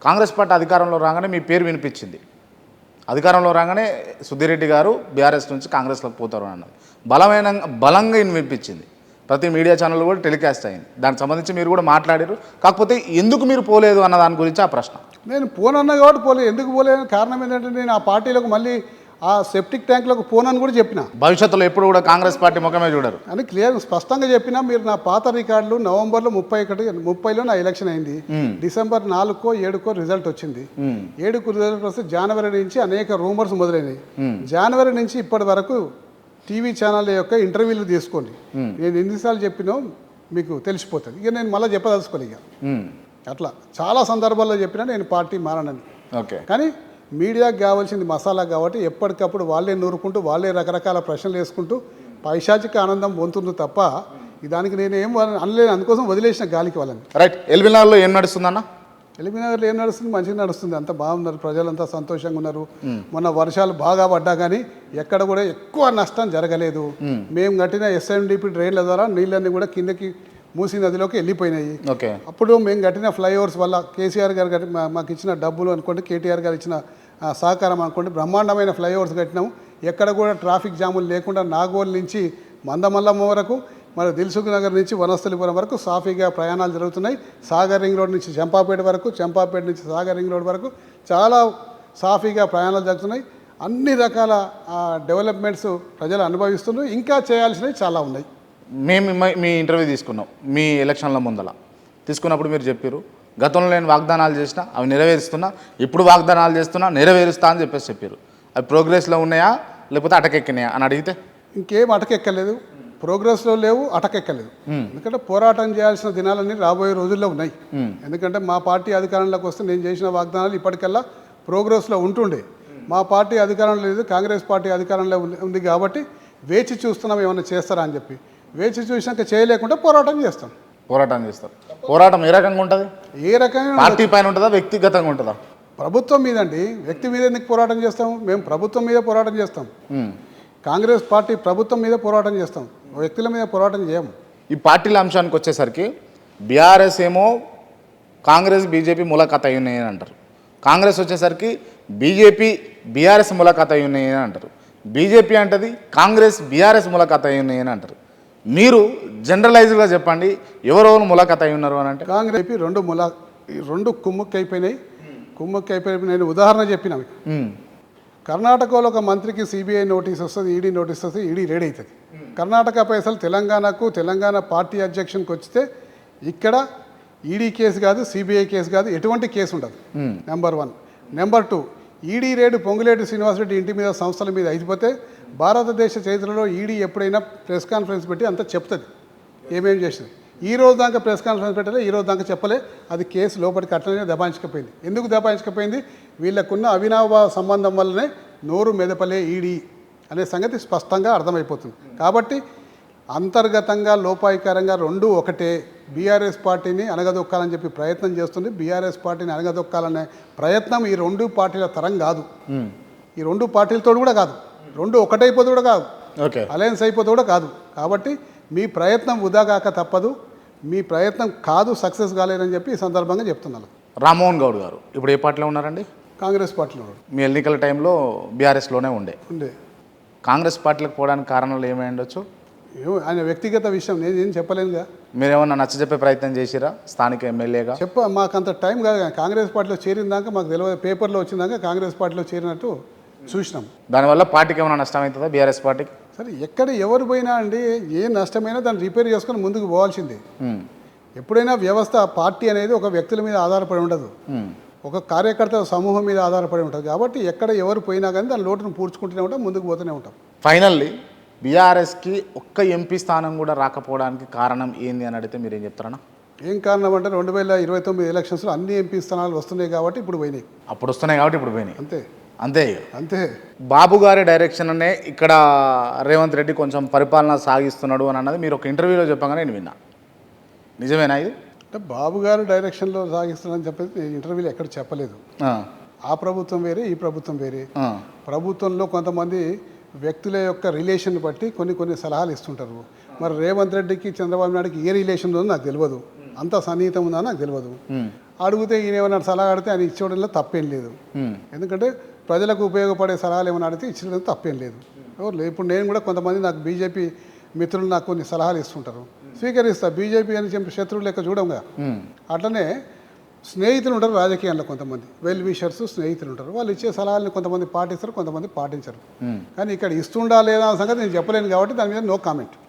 Congress party అధికారంలో రాగానే మీ పేరు వినిపించింది. అధికారంలో రాగానే సుధీరెడ్డి గారు బీఆర్ఎస్ నుంచి కాంగ్రెస్లోకి పోతారు అన్నది బలంగా వినిపించింది. ప్రతి మీడియా ఛానల్ కూడా టెలికాస్ట్ అయింది. దానికి సంబంధించి మీరు కూడా మాట్లాడారు. కాకపోతే ఎందుకు మీరు పోలేదు అన్న దాని గురించి ఆ ప్రశ్న. నేను పోనన్నా కాబట్టి పోలేదు. ఎందుకు పోలేదు కారణం ఏంటంటే నేను ఆ పార్టీలకు మళ్ళీ ఆ సెప్టిక్ ట్యాంక్లకు పోనని కూడా చెప్పిన. భవిష్యత్తులో ఎప్పుడు కూడా కాంగ్రెస్ పార్టీ ముఖమే చూడరు అని క్లియర్ స్పష్టంగా చెప్పినా. మీరు నా పాత రికార్డులు నవంబర్లో 30లో నా ఎలక్షన్ అయింది. డిసెంబర్ 4కో 7కో రిజల్ట్ వచ్చింది. 7కు రిజల్ట్ వస్తే జనవరి నుంచి అనేక రూమర్స్ మొదలైనవి. జనవరి నుంచి ఇప్పటి వరకు టీవీ ఛానల్ యొక్క ఇంటర్వ్యూలు తీసుకోండి. నేను ఎన్నిసార్లు చెప్పినో మీకు తెలిసిపోతుంది. ఇక నేను మళ్ళీ చెప్పదలుచుకోలే. ఇక అట్లా చాలా సందర్భాల్లో చెప్పినా నేను పార్టీ మారనని. ఓకే, కానీ మీడియాకి కావాల్సింది మసాలా కాబట్టి ఎప్పటికప్పుడు వాళ్ళే నూరుకుంటూ వాళ్ళే రకరకాల ప్రశ్నలు వేసుకుంటూ పైశాచిక ఆనందం పొందుతుంది తప్ప దానికి నేనేం అనలేను. అందుకోసం వదిలేసిన గాలికి వాళ్ళని. రైట్. ఎల్బీనగర్లో ఏం నడుస్తుందన్న? ఎల్బీనగర్లో ఏం నడుస్తుంది? మంచిగా నడుస్తుంది. అంత బాగున్నారు, ప్రజలంతా సంతోషంగా ఉన్నారు. మొన్న వర్షాలు బాగా పడ్డా కానీ ఎక్కడ కూడా ఎక్కువ నష్టం జరగలేదు. మేము కట్టిన ఎస్ఎండిపి డ్రైన్ల ద్వారా నీళ్ళన్నీ కూడా కిందకి మూసీ నదిలోకి వెళ్ళిపోయినాయి. అప్పుడు మేము కట్టిన ఫ్లైఓవర్స్ వల్ల కేసీఆర్ గారు మాకు ఇచ్చిన డబ్బులు అనుకోండి, కేటీఆర్ గారు ఇచ్చిన సహకారం అనుకోండి, బ్రహ్మాండమైన ఫ్లైఓవర్స్ కట్టినాము. ఎక్కడ కూడా ట్రాఫిక్ జాములు లేకుండా నాగోల్ నుంచి మందమల్లమ్మ వరకు, మరి దిల్సుఖ్ నగర్ నుంచి వనస్థలిపురం వరకు సాఫీగా ప్రయాణాలు జరుగుతున్నాయి. సాగర్ రింగ్ రోడ్ నుంచి చంపాపేట వరకు, చంపాపేట నుంచి సాగర్ రింగ్ రోడ్ వరకు చాలా సాఫీగా ప్రయాణాలు జరుగుతున్నాయి. అన్ని రకాల డెవలప్మెంట్స్ ప్రజలు అనుభవిస్తున్నారు. ఇంకా చేయాల్సినవి చాలా ఉన్నాయి. మేము మీ ఇంటర్వ్యూ తీసుకున్నాం. మీ ఎలక్షన్ల ముందల తీసుకున్నప్పుడు మీరు చెప్పారు, గతంలో నేను వాగ్దానాలు చేసినా అవి నెరవేరుస్తున్నా, ఇప్పుడు వాగ్దానాలు చేస్తున్నా నెరవేరుస్తా అని చెప్పారు. అవి ప్రోగ్రెస్లో ఉన్నాయా లేకపోతే అటకెక్కినాయా అని అడిగితే ఇంకేం అటకెక్కలేదు, ప్రోగ్రెస్లో లేవు, అటకెక్కలేదు. ఎందుకంటే పోరాటం చేయాల్సిన దినాలన్నీ రాబోయే రోజుల్లో ఉన్నాయి. ఎందుకంటే మా పార్టీ అధికారంలోకి వస్తే నేను చేసిన వాగ్దానాలు ఇప్పటికల్లా ప్రోగ్రెస్లో ఉంటుండే. మా పార్టీ అధికారంలో లేదు, కాంగ్రెస్ పార్టీ అధికారంలో ఉంది కాబట్టి వేచి చూస్తున్నాం ఏమైనా చేస్తారా అని చెప్పి. వేచి చూసినాక చేయలేకుండా పోరాటం చేస్తాం. పోరాటం ఏ రకంగా ఉంటుంది? ఏ రకంగా పార్టీ పైన ఉంటుందా, వ్యక్తిగతంగా ఉంటుందా? ప్రభుత్వం మీద అండి. వ్యక్తి మీద ఎందుకు పోరాటం చేస్తాము? మేము ప్రభుత్వం మీద పోరాటం చేస్తాం. కాంగ్రెస్ పార్టీ ప్రభుత్వం మీద పోరాటం చేస్తాం, వ్యక్తుల మీద పోరాటం చేయము. ఈ పార్టీల అంశానికి వచ్చేసరికి బీఆర్ఎస్ ఏమో కాంగ్రెస్ బీజేపీ ములాఖాత్ అయి ఉన్నాయని అంటారు. కాంగ్రెస్ వచ్చేసరికి బీజేపీ బీఆర్ఎస్ ములాఖాత్ అయి ఉన్నాయని అంటారు. బీజేపీ అంటది కాంగ్రెస్ బీఆర్ఎస్ ములాఖాత్ అయి ఉన్నాయని అంటారు. మీరు జనరలైజ్గా చెప్పండి, ఎవరెవరు ములాఖాత్ అయి ఉన్నారు అని అంటే? కాంగ్రెస్ రెండు కుమ్ముక్కి అయిపోయినాయి. నేను ఉదాహరణ చెప్పిన. కర్ణాటకలో ఒక మంత్రికి సిబిఐ నోటీస్ వస్తుంది, ఈడీ నోటీస్ వస్తుంది, ఈడీ రెడీ అవుతుంది. కర్ణాటక పైసలు తెలంగాణ పార్టీ అధ్యక్షన్కి వచ్చితే ఇక్కడ ఈడీ కేసు కాదు, సిబిఐ కేసు కాదు, ఎటువంటి కేసు ఉండదు. నెంబర్ 1. నెంబర్ 2, ఈడీ రేడు పొంగులేటి శ్రీనివాసరెడ్డి ఇంటి మీద, సంస్థల మీద అయిపోతే భారతదేశ చరిత్రలో ఈడీ ఎప్పుడైనా ప్రెస్ కాన్ఫరెన్స్ పెట్టి అంతా చెప్తుంది ఏమేం చేసింది. ఈ రోజు దాకా ప్రెస్ కాన్ఫరెన్స్ పెట్టలే, ఈ రోజు దాకా చెప్పలే. అది కేసు లోపలికి అట్లనే దబాయించకపోయింది. ఎందుకు దబాయించకపోయింది? వీళ్ళకున్న అవినాభావ సంబంధం వల్లనే నోరు మెదపలే ఈడీ అనే సంగతి స్పష్టంగా అర్థమైపోతుంది. కాబట్టి అంతర్గతంగా లోపాయికారంగా రెండు ఒకటే. బీఆర్ఎస్ పార్టీని అణగదొక్కాలని చెప్పి ప్రయత్నం చేస్తుంది. బీఆర్ఎస్ పార్టీని అణగదొక్కాలనే ప్రయత్నం ఈ రెండు పార్టీల తరం కాదు. ఈ రెండు పార్టీలతో కూడా కాదు. రెండు ఒకటైపోతే కూడా కాదు, అలయన్స్ అయిపోతే కూడా కాదు. కాబట్టి మీ ప్రయత్నం వృధా కాక తప్పదు. మీ ప్రయత్నం కాదు, సక్సెస్ కాలేదని చెప్పి ఈ సందర్భంగా చెప్తున్నాను. రామ్మోహన్ గౌడ్ గారు ఇప్పుడు ఏ పార్టీలో ఉన్నారండి? కాంగ్రెస్ పార్టీలో ఉన్నాడు. మీ ఎన్నికల టైంలో బీఆర్ఎస్లోనే ఉండే. కాంగ్రెస్ పార్టీలకు పోవడానికి కారణాలు ఏమై ఉండొచ్చు? ఆయన వ్యక్తిగత విషయం నేనేం చెప్పలేనుగా. మీరేమన్నా నచ్చజెప్పే ప్రయత్నం చేసిరా స్థానిక ఎమ్మెల్యేగా? మాకంత టైం కాదు. కాంగ్రెస్ పార్టీలో చేరిన దాకా మాకు తెలియదు. పేపర్లో వచ్చిందాక కాంగ్రెస్ పార్టీలో చేరినట్టు చూసినాం. దానివల్ల పార్టీకి ఏమైనా నష్టం అవుతుందా బీఆర్ఎస్ పార్టీకి? సరే, ఎక్కడ ఎవరు పోయినా అండి, ఏ నష్టమైనా దాన్ని రిపేర్ చేసుకొని ముందుకు పోవాల్సిందే. ఎప్పుడైనా వ్యవస్థ, పార్టీ అనేది ఒక వ్యక్తుల మీద ఆధారపడి ఉండదు, ఒక కార్యకర్తల సమూహం మీద ఆధారపడి ఉంటుంది. కాబట్టి ఎక్కడ ఎవరు పోయినా కానీ దాని లోటును పూడ్చుకుంటూనే ఉంటాం, ముందుకు పోతూనే ఉంటాం. ఫైనల్లీ బీఆర్ఎస్కి ఒక్క ఎంపీ స్థానం కూడా రాకపోవడానికి కారణం ఏంది అని అడిగితే మీరేం చెప్తారన్నా? ఏం కారణం అంటే 2029 ఎలక్షన్స్లో అన్ని ఎంపీ స్థానాలు వస్తున్నాయి కాబట్టి ఇప్పుడు పోయినాయి. అప్పుడు వస్తున్నాయి కాబట్టి ఇప్పుడు పోయినాయి. అంతే. బాబు గారి డైరెక్షన్ అనే ఇక్కడ రేవంత్ రెడ్డి కొంచెం పరిపాలన సాగిస్తున్నాడు అని అన్నది మీరు ఒక ఇంటర్వ్యూలో చెప్పగానే నేను విన్నా. నిజమేనా ఇది? అంటే బాబు గారు డైరెక్షన్లో సాగిస్తున్నాడని చెప్పేసి నేను ఇంటర్వ్యూలో ఎక్కడ చెప్పలేదు. ఆ ప్రభుత్వం వేరే, ఈ ప్రభుత్వం వేరే. ప్రభుత్వంలో కొంతమంది వ్యక్తుల యొక్క రిలేషన్ బట్టి కొన్ని సలహాలు ఇస్తుంటారు. మరి రేవంత్ రెడ్డికి చంద్రబాబు నాయుడుకి ఏ రిలేషన్ ఉందో నాకు తెలియదు. అంత సన్నిహితం ఉందని నాకు తెలియదు. అడిగితే ఈయన ఏమన్నా సలహా అడిగితే ఆయన ఇచ్చేవడంలో తప్పేం లేదు. ఎందుకంటే ప్రజలకు ఉపయోగపడే సలహాలు ఏమైనా అడిగితే ఇచ్చడం తప్పేం లేదు. ఎవరు లేదు. ఇప్పుడు నేను కూడా కొంతమంది నాకు బీజేపీ మిత్రులు నాకు కొన్ని సలహాలు ఇస్తుంటారు, స్వీకరిస్తా. బీజేపీ అని చెప్పి శత్రువులు లెక్క చూడంగా. అట్లనే స్నేహితులు ఉంటారు రాజకీయాల్లో, కొంతమంది వెల్ విషర్స్ స్నేహితులు ఉంటారు. వాళ్ళు ఇచ్చే సలహాలను కొంతమంది పాటిస్తారు, కొంతమంది పాటించరు. కానీ ఇక్కడ ఇస్తుండా లేదా అన్న సంగతి నేను చెప్పలేను కాబట్టి దాని మీద నో కామెంట్.